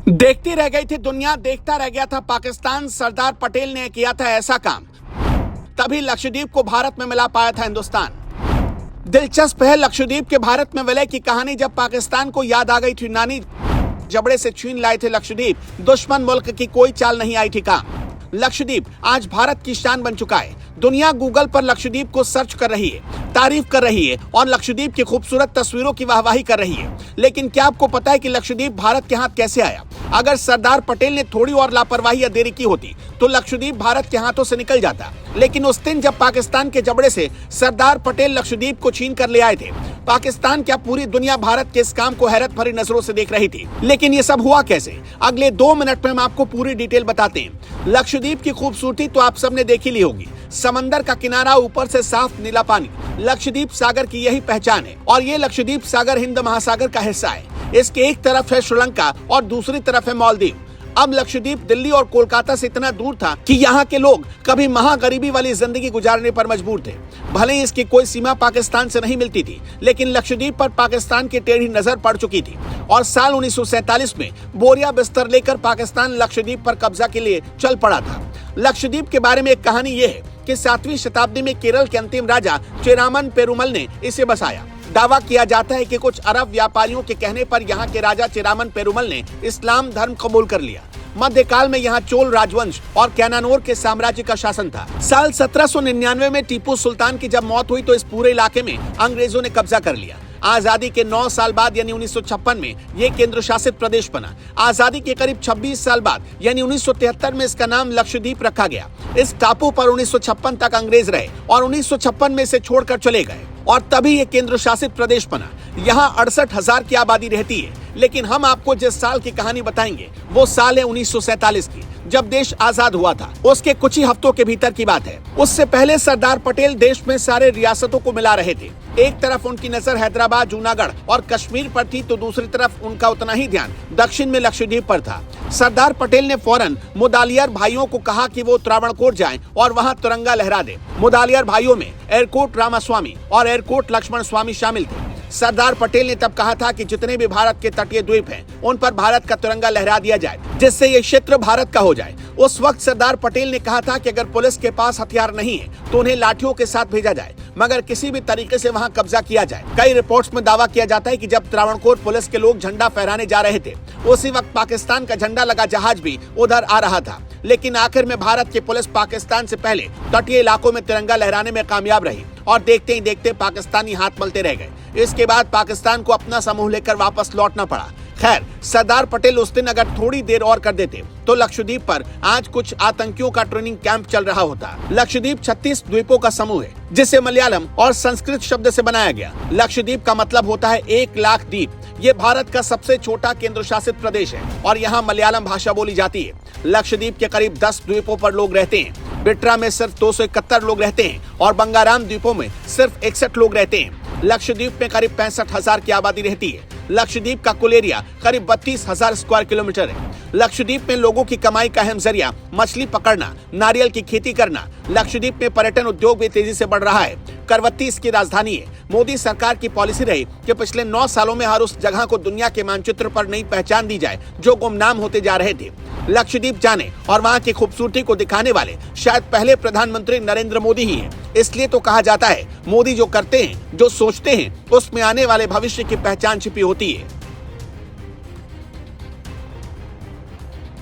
देखती रह गई थी दुनिया, देखता रह गया था पाकिस्तान। सरदार पटेल ने किया था ऐसा काम, तभी लक्षद्वीप को भारत में मिला पाया था हिंदुस्तान। दिलचस्प है लक्षद्वीप के भारत में विलय की कहानी। जब पाकिस्तान को याद आ गई थी नानी, जबड़े से छीन लाए थे लक्षद्वीप। दुश्मन मुल्क की कोई चाल नहीं आई थी काम। लक्षद्वीप आज भारत की शान बन चुका है। दुनिया गूगल पर लक्षद्वीप को सर्च कर रही है, तारीफ कर रही है और लक्षद्वीप की खूबसूरत तस्वीरों की वाहवाही कर रही है। लेकिन क्या आपको पता है कि लक्षद्वीप भारत के हाथ कैसे आया? अगर सरदार पटेल ने थोड़ी और लापरवाही या देरी की होती तो लक्षद्वीप भारत के हाथों से निकल जाता। लेकिन उस दिन जब पाकिस्तान के जबड़े से सरदार पटेल लक्षद्वीप को छीन कर ले आए थे, पाकिस्तान क्या पूरी दुनिया भारत के इस काम को हैरत भरी नजरों से देख रही थी। लेकिन ये सब हुआ कैसे? अगले 2 मिनट में हम आपको पूरी डिटेल बताते हैं। लक्षद्वीप की खूबसूरती तो आप सबने देख ही ली होगी। समंदर का किनारा, ऊपर से साफ नीला पानी। लक्षद्वीप सागर की यही पहचान है। और ये लक्षद्वीप सागर हिंद महासागर का हिस्सा है। इसके एक तरफ है श्रीलंका और दूसरी तरफ है मालदीव। अब लक्षद्वीप दिल्ली और कोलकाता से इतना दूर था कि यहाँ के लोग कभी महागरीबी वाली जिंदगी गुजारने पर मजबूर थे। भले ही इसकी कोई सीमा पाकिस्तान से नहीं मिलती थी, लेकिन लक्षद्वीप पर पाकिस्तान की टेढ़ी नजर पड़ चुकी थी। और साल 1947 में बोरिया बिस्तर लेकर पाकिस्तान लक्षद्वीप पर कब्जा के लिए चल पड़ा था। लक्षद्वीप के बारे में एक कहानी ये है कि 7वीं शताब्दी में केरल के अंतिम राजा चेरामन पेरुमल ने इसे बसाया। दावा किया जाता है कि कुछ अरब व्यापारियों के कहने पर यहाँ के राजा चेरामन पेरुमल ने इस्लाम धर्म कबूल कर लिया। मध्यकाल में यहाँ चोल राजवंश और कैनानोर के साम्राज्य का शासन था। साल 1799 में टीपू सुल्तान की जब मौत हुई तो इस पूरे इलाके में अंग्रेजों ने कब्जा कर लिया। आजादी के 9 साल बाद यानी 1956 में ये केंद्र शासित प्रदेश बना। आजादी के करीब 26 साल बाद यानी 1973 में इसका नाम लक्षद्वीप रखा गया। इस टापू पर 1956 तक अंग्रेज रहे और 1956 में इसे छोड़कर चले गए और तभी ये केंद्र शासित प्रदेश बना। यहाँ 68,000 की आबादी रहती है। लेकिन हम आपको जिस साल की कहानी बताएंगे वो साल है 1947 की, जब देश आजाद हुआ था। उसके कुछ ही हफ्तों के भीतर की बात है। उससे पहले सरदार पटेल देश में सारे रियासतों को मिला रहे थे। एक तरफ उनकी नजर हैदराबाद, जूनागढ़ और कश्मीर पर थी तो दूसरी तरफ उनका उतना ही ध्यान दक्षिण में लक्षद्वीप पर था। सरदार पटेल ने फौरन मुदालियर भाइयों को कहा कि वो त्रावणकोर जाएं और वहां तिरंगा लहरा दे। मुदालियर भाइयों में एयरकोर्ट रामास्वामी और एयरकोर्ट लक्ष्मण स्वामी शामिल थे। सरदार पटेल ने तब कहा था कि जितने भी भारत के तटीय द्वीप हैं, उन पर भारत का तिरंगा लहरा दिया जाए, जिससे ये क्षेत्र भारत का हो जाए। उस वक्त सरदार पटेल ने कहा था कि अगर पुलिस के पास हथियार नहीं है तो उन्हें लाठियों के साथ भेजा जाए, मगर किसी भी तरीके से वहां कब्जा किया जाए। कई रिपोर्ट्स में दावा किया जाता है कि जब त्रावणकोर पुलिस के लोग झंडा फहराने जा रहे थे, उसी वक्त पाकिस्तान का झंडा लगा जहाज भी उधर आ रहा था। लेकिन आखिर में भारत की पुलिस पाकिस्तान से पहले तटीय इलाकों में तिरंगा लहराने में कामयाब रही और देखते ही देखते पाकिस्तानी हाथ मलते रह गए। इसके बाद पाकिस्तान को अपना समूह लेकर वापस लौटना पड़ा। खैर, सरदार पटेल उस दिन अगर थोड़ी देर और कर देते तो लक्षद्वीप पर आज कुछ आतंकियों का ट्रेनिंग कैंप चल रहा होता। लक्षद्वीप 36 द्वीपों का समूह है, जिसे मलयालम और संस्कृत शब्द से बनाया गया। लक्षद्वीप का मतलब होता है 1 लाख द्वीप। ये भारत का सबसे छोटा केंद्र शासित प्रदेश है और यहाँ मलयालम भाषा बोली जाती है। लक्षद्वीप के करीब 10 द्वीपों पर लोग रहते हैं। बिट्रा में सिर्फ 271 लोग रहते हैं और बंगाराम द्वीपों में सिर्फ 61 लोग रहते हैं। लक्षद्वीप में करीब 65,000 की आबादी रहती है। लक्षद्वीप का कुल एरिया करीब 32,000 स्क्वायर किलोमीटर है। लक्षद्वीप में लोगों की कमाई का अहम जरिया मछली पकड़ना, नारियल की खेती करना। लक्षद्वीप में पर्यटन उद्योग भी तेजी से बढ़ रहा है। करवत्ती इसकी राजधानी है। मोदी सरकार की पॉलिसी रही कि पिछले 9 सालों में हर उस जगह को दुनिया के मानचित्र पर नई पहचान दी जाए जो गुमनाम होते जा रहे थे। लक्षद्वीप जाने और वहाँ की खूबसूरती को दिखाने वाले शायद पहले प्रधानमंत्री नरेंद्र मोदी ही हैं। इसलिए तो कहा जाता है मोदी जो करते हैं, जो सोचते हैं, उसमें आने वाले भविष्य की पहचान छिपी होती है।